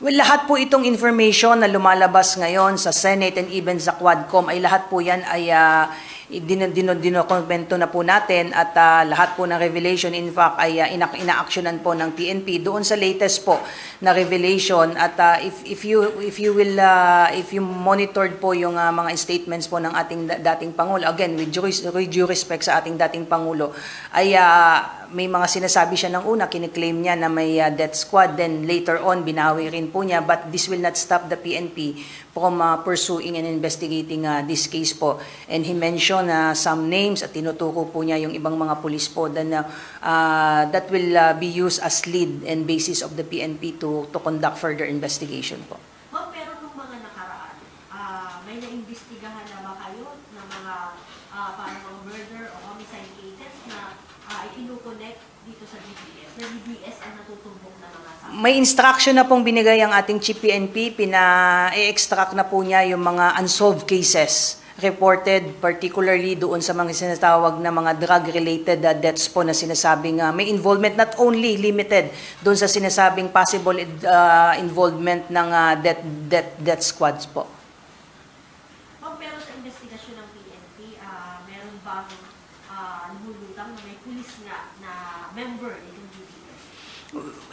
Well, lahat po itong information na lumalabas ngayon sa Senate and even sa Quadcom ay lahat po yan ay dinokomento na po natin at lahat po ng revelation in fact ay ina-actionan po ng PNP doon sa latest po na revelation at if you monitored po yung mga statements po ng ating dating pangulo, again with due respect sa ating dating pangulo, ay may mga sinasabi siya ng una, kiniklaim niya na may death squad, then later on binawi rin po niya, but this will not stop the PNP from pursuing and investigating this case po. And he mentioned some names at tinuturo po niya yung ibang mga pulis po then that will be used as lead and basis of the PNP to conduct further investigation po. Pero nung mga nakaraan, may naimbestigahan na ba kayo ng mga parang mga murder o homicide cases na inu-connect dito sa DBS? Na DBS ang natutumbok na mga sa may instruction na pong binigay ang ating Chief PNP, pina-extract na po niya yung mga unsolved cases reported, particularly doon sa mga sinatawag na mga drug-related deaths po na sinasabing may involvement, not only limited doon sa sinasabing possible involvement ng death squads po. Pero sa investigasyon ng PNP, meron bang lumulutang na may pulis nga na member itong DBS?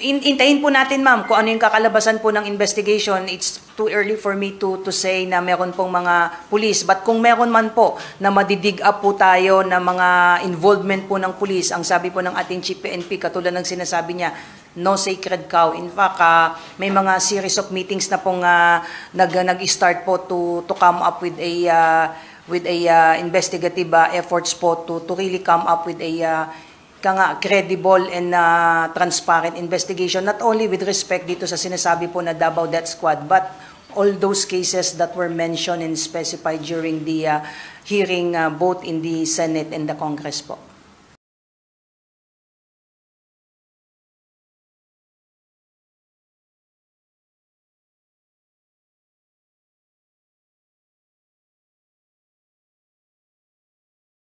Intayin po natin, ma'am, kung ano yung kakalabasan po ng investigation. It's too early for me to say na meron pong mga pulis. But kung meron man po na madidig up po tayo na mga involvement po ng pulis, ang sabi po ng ating Chief PNP, katulad ng sinasabi niya, no sacred cow. In fact, may mga series of meetings na pong nag-start po to come up with a investigative efforts po to really come up with a credible and transparent investigation, not only with respect dito sa sinasabi po na Davao Death Squad, but all those cases that were mentioned and specified during the hearing both in the Senate and the Congress po.